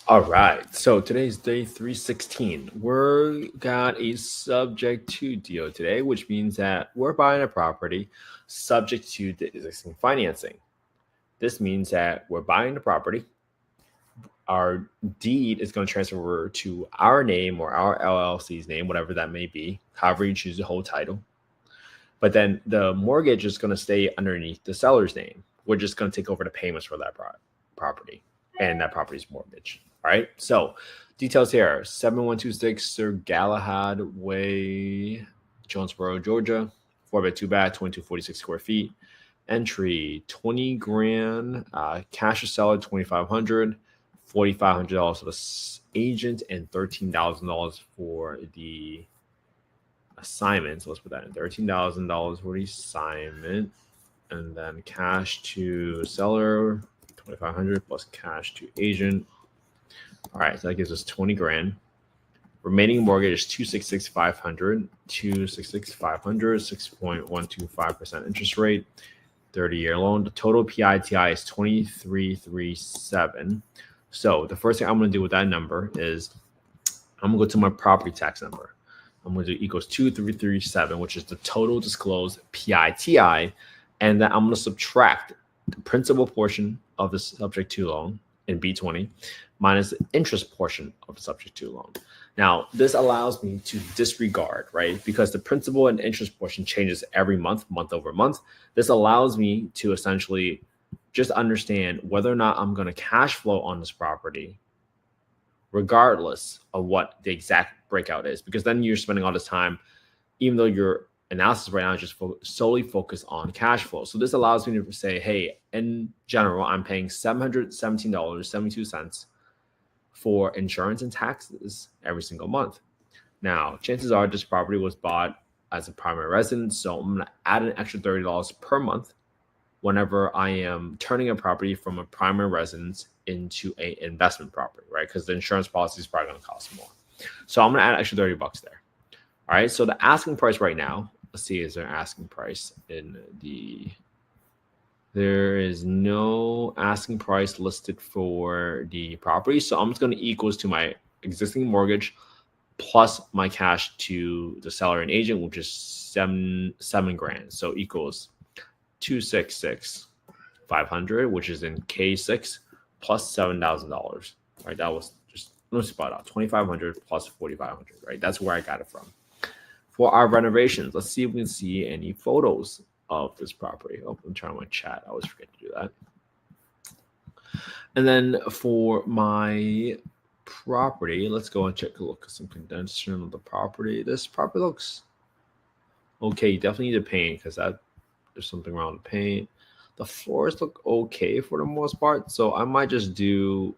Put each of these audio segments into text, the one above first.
All right. So today's day 316. We're got a subject to deal today, which means that we're buying a property subject to the existing financing. This means that we're buying the property. Our deed is going to transfer over to our name or our LLC's name, whatever that may be, however you choose to hold title. But then the mortgage is going to stay underneath the seller's name. We're just going to take over the payments for that property and that property's mortgage. All right. So details here: 7126 Sir Galahad Way, Jonesboro, Georgia. 4-bed, 2-bath, 2246 square feet. Entry 20 grand. Cash to seller 2,500. $4,500 for the agent and $13,000 for the assignment. So let's put that in. $13,000 for the assignment, and then cash to seller 2,500 plus cash to agent. All right, so that gives us 20 grand. Remaining mortgage is 266,500. 266,500, 6.125% interest rate, 30-year loan. The total PITI is 2337. So the first thing I'm going to do with that number is I'm going to go to my property tax number. I'm going to do equals 2337, which is the total disclosed PITI, and then I'm going to subtract the principal portion of the subject to loan in B20 minus the interest portion of the subject to loan. Now, this allows me to disregard, right? Because the principal and interest portion changes every month, month over month. This allows me to essentially just understand whether or not I'm going to cash flow on this property, regardless of what the exact breakout is, because then you're spending all this time, even though your analysis right now is just solely focused on cash flow. So this allows me to say, hey, in general, I'm paying $717.72 for insurance and taxes every single month. Now, chances are this property was bought as a primary residence, so I'm going to add an extra $30 per month whenever I am turning a property from a primary residence into an investment property, right? Because the insurance policy is probably going to cost more. So I'm going to add an extra $30 there. All right. So the asking price right now, let's see, is there an asking price in the, there is no asking price listed for the property. So I'm just going to equals to my existing mortgage plus my cash to the seller and agent, which is seven grand. So equals 266,500, which is in K6 plus $7,000. Right. That was just no spot out 2,500 plus 4,500. Right. That's where I got it from. For our renovations, let's see if we can see any photos of this property. Oh, I'm trying my chat. I always forget to do that. And then for my property, let's go and take a look at some condensation of the property. This property looks okay. You definitely need to paint because there's something wrong with the paint. The floors look okay for the most part. So I might assume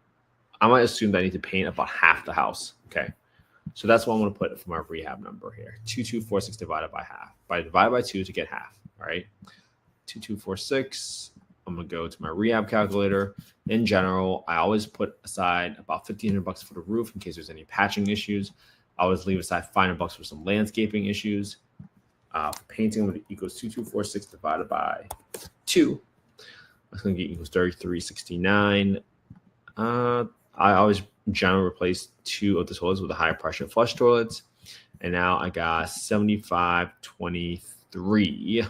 that I need to paint about half the house. Okay. So that's what I'm going to put for my rehab number here. 2246 divided by half. Divide by 2 to get half. All right. 2246. I'm going to go to my rehab calculator. In general, I always put aside about $1,500 for the roof in case there's any patching issues. I always leave aside $500 for some landscaping issues. For painting, equals 2246 divided by 2. That's going to get equals 3369. I always generally replace 2 of the toilets with the high pressure flush toilets. And now I got 7523.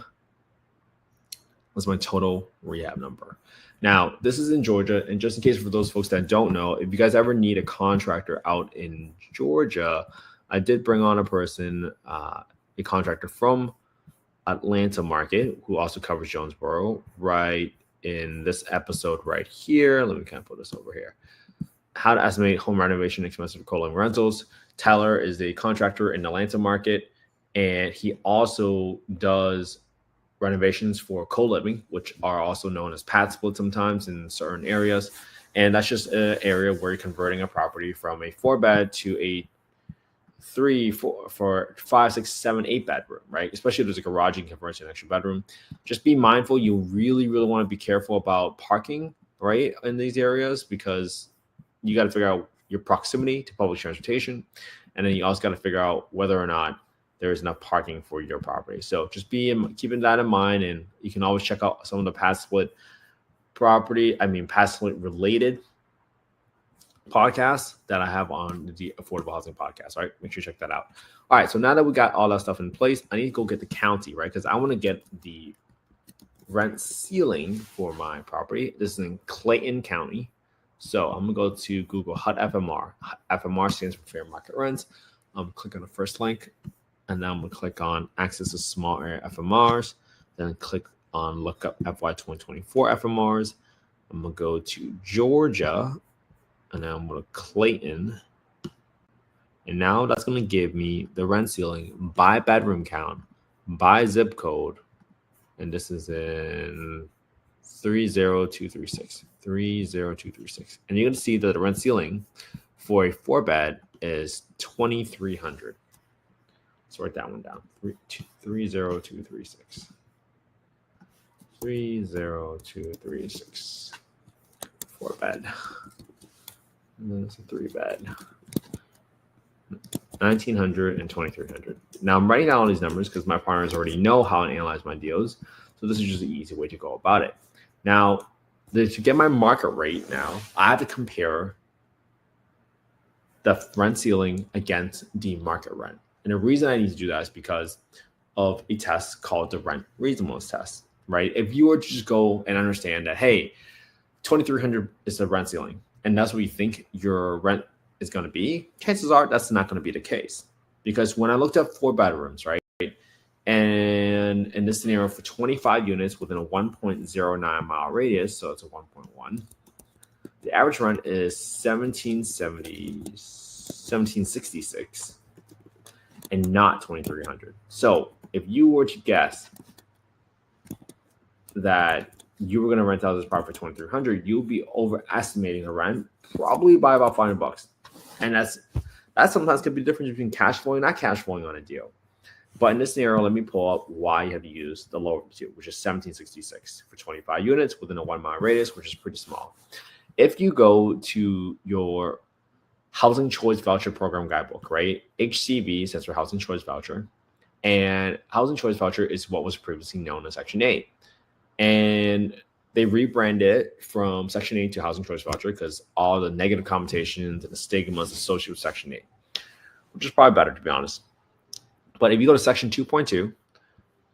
That's my total rehab number. Now, this is in Georgia. And just in case for those folks that don't know, if you guys ever need a contractor out in Georgia, I did bring on a person, a contractor from Atlanta market who also covers Jonesboro right in this episode right here. Let me kind of put this over here. How to estimate home renovation expenses for co-living rentals. Tyler is a contractor in the Atlanta market, and he also does renovations for co-living, which are also known as pad split sometimes in certain areas. And that's just an area where you're converting a property from a 4-bed to a 3, 4, 5, 6, 7, 8 bedroom, right? Especially if there's a garage you can convert to an extra bedroom. Just be mindful. You really, really want to be careful about parking, right, in these areas, because you got to figure out your proximity to public transportation. And then you also got to figure out whether or not there is enough parking for your property. So just keeping that in mind. And you can always check out some of the pad split related podcast that I have on the Affordable Housing Podcast. All right, make sure you check that out. All right, so now that we got all that stuff in place, I need to go get the county, right? Because I want to get the rent ceiling for my property. This is in Clayton County. So I'm gonna go to Google HUD FMR. FMR stands for fair market rents. Click on the first link, and then I'm gonna click on access to small area FMRs. Then click on look up FY 2024 FMRs. I'm gonna go to Georgia, and then I'm gonna Clayton. And now that's gonna give me the rent ceiling by bedroom count, by zip code, and this is in 30236. 30236. And you're going to see that the rent ceiling for a 4-bed is $2,300. Let's write that one down. 30236. 30236. 4-bed. And then it's a 3-bed. 1,900 and 2,300. Now I'm writing down all these numbers because my partners already know how to analyze my deals. So this is just an easy way to go about it. Now, to get my market rate now, I have to compare the rent ceiling against the market rent. And the reason I need to do that is because of a test called the rent reasonableness test, right? If you were to just go and understand that, hey, 2,300 is the rent ceiling, and that's what you think your rent is going to be, chances are that's not going to be the case. Because when I looked at 4 bedrooms, right, and in this scenario for 25 units within a 1.09 mile radius, so it's a 1.1, the average rent is $1,766 and not 2,300. So if you were to guess that you were going to rent out this property for 2,300, you'll be overestimating the rent probably by about $500. And that sometimes could be the difference between cash flowing and not cash flowing on a deal. But in this scenario, let me pull up why you have to use the lower of the two, which is 1766 for 25 units within a 1 mile radius, which is pretty small. If you go to your Housing Choice Voucher Program Guidebook, right? HCV stands for Housing Choice Voucher. And Housing Choice Voucher is what was previously known as Section 8. And they rebranded it from Section 8 to Housing Choice Voucher because all the negative connotations and the stigmas associated with Section 8, which is probably better, to be honest. But if you go to Section 2.2,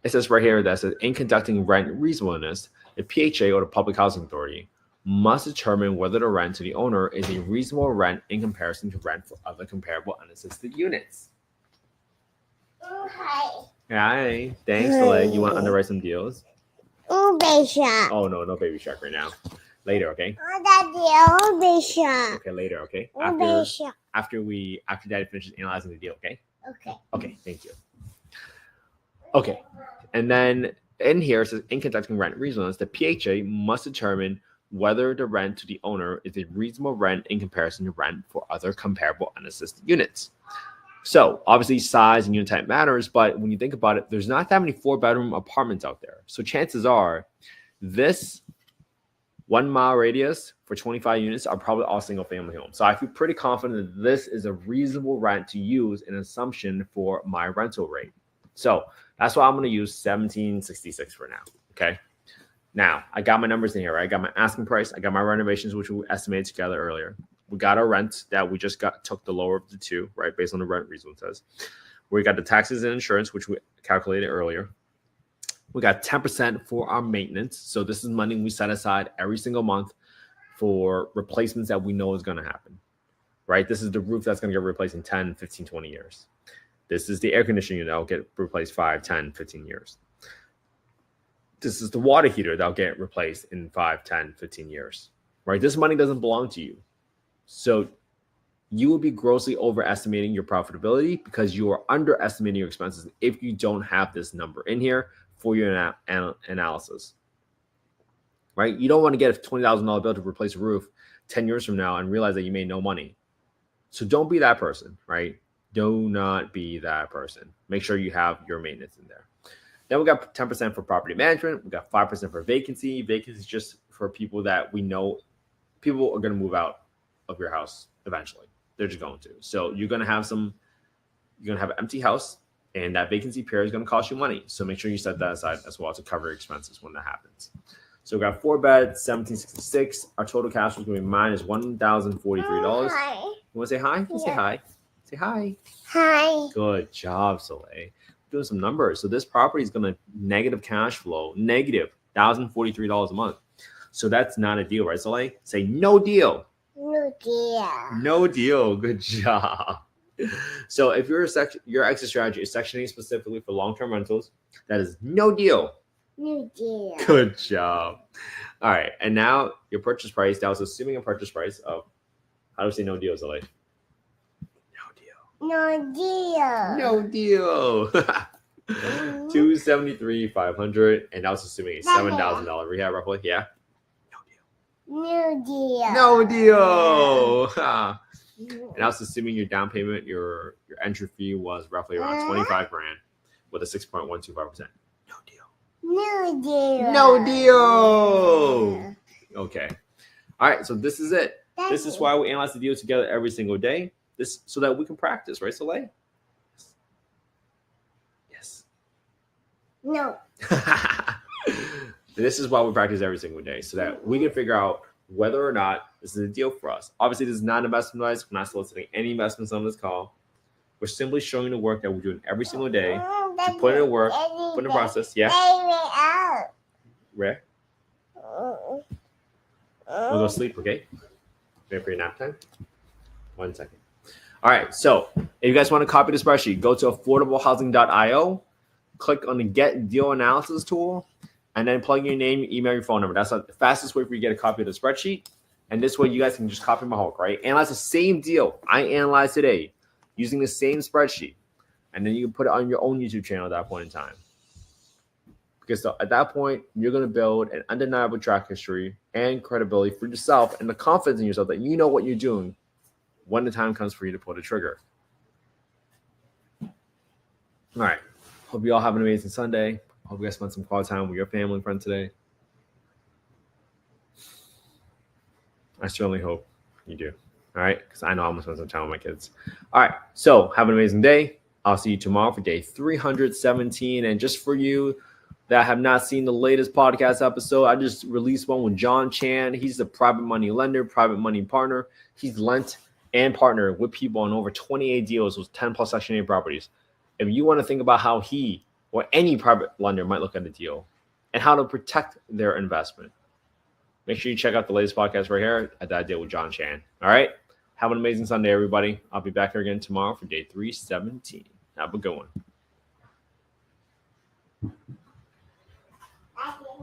it says right here that says, in conducting rent reasonableness, the PHA or the Public Housing Authority must determine whether the rent to the owner is a reasonable rent in comparison to rent for other comparable unassisted units. Hi. Hi. Thanks, Leg. You want to underwrite some deals? Baby shark. Oh, no baby shark right now. Later, okay? Daddy, baby shark. Okay, later, okay? Baby shark. After Daddy finishes analyzing the deal, okay? Okay. Okay, thank you. Okay, and then in here it says, in conducting rent reasonableness, the PHA must determine whether the rent to the owner is a reasonable rent in comparison to rent for other comparable unassisted units. So obviously size and unit type matters, but when you think about it, there's not that many 4-bedroom apartments out there. So chances are this 1 mile radius for 25 units are probably all single family homes. So I feel pretty confident that this is a reasonable rent to use an assumption for my rental rate. So that's why I'm going to use 1766 for now. Okay. Now I got my numbers in here, right? I got my asking price. I got my renovations, which we estimated together earlier. We got our rent that we just took the lower of the two, right? Based on the rent reasonableness test. We got the taxes and insurance, which we calculated earlier. We got 10% for our maintenance. So this is money we set aside every single month for replacements that we know is going to happen, right? This is the roof that's going to get replaced in 10, 15, 20 years. This is the air conditioning unit that will get replaced 5, 10, 15 years. This is the water heater that will get replaced in 5, 10, 15 years, right? This money doesn't belong to you. So you will be grossly overestimating your profitability because you are underestimating your expenses if you don't have this number in here for your analysis, right? You don't want to get a $20,000 bill to replace a roof 10 years from now and realize that you made no money. So don't be that person, right? Do not be that person. Make sure you have your maintenance in there. Then we got 10% for property management. We got 5% for vacancy. Vacancy is just for people that we know people are going to move out of your house eventually. They're just going to. So you're going to have an empty house, and that vacancy period is going to cost you money. So make sure you set that aside as well to cover your expenses when that happens. So we got 4 beds, 1766. Our total cash flow is going to be minus $1,043. Hi. You want to say hi? Yeah. Say hi. Say hi. Hi. Good job, Soleil. Doing some numbers. So this property is going to negative cash flow, negative $1,043 a month. So that's not a deal, right, Soleil? Say no deal. No deal. No deal. Good job. So if your exit strategy is Section 8 specifically for long-term rentals, that is no deal. No deal. Good job. All right. And now your purchase price, that was assuming a purchase price of, how do we say no deal, Soleil? No deal. No deal. $273,500, and that was assuming a $7,000 rehab roughly. Yeah. No deal. No deal. And I was assuming your down payment, your entry fee was roughly around $25,000 with a 6.125%. No deal. No deal. No deal. Okay. All right. So this is it. This is why we analyze the deal together every single day. This so that we can practice, right, Soleil? Yes. No. This is why we practice every single day, so that we can figure out whether or not this is a deal for us. Obviously, this is not investment advice. We're not soliciting any investments on this call. We're simply showing the work that we're doing every single day to put in work, put in the process. Yeah. Where? We'll go sleep, okay? Wait for your nap time. 1 second. All right. So if you guys want to copy the spreadsheet, go to affordablehousing.io, click on the Get Deal Analysis tool, and then plug in your name, email, your phone number. That's the fastest way for you to get a copy of the spreadsheet. And this way you guys can just copy my homework, right? Analyze the same deal I analyzed today using the same spreadsheet. And then you can put it on your own YouTube channel at that point in time. Because at that point, you're going to build an undeniable track history and credibility for yourself and the confidence in yourself that you know what you're doing when the time comes for you to pull the trigger. All right. Hope you all have an amazing Sunday. Hope you guys spend some quality time with your family and friends today. I certainly hope you do. All right. Because I know I'm going to spend some time with my kids. All right. So have an amazing day. I'll see you tomorrow for day 317. And just for you that have not seen the latest podcast episode, I just released one with John Chan. He's a private money lender, private money partner. He's lent and partnered with people on over 28 deals with 10 plus Section 8 properties. If you want to think about how he or any private lender might look at a deal and how to protect their investment, make sure you check out the latest podcast right here at That Deal with John Chan. All right. Have an amazing Sunday, everybody. I'll be back here again tomorrow for day 317. Have a good one.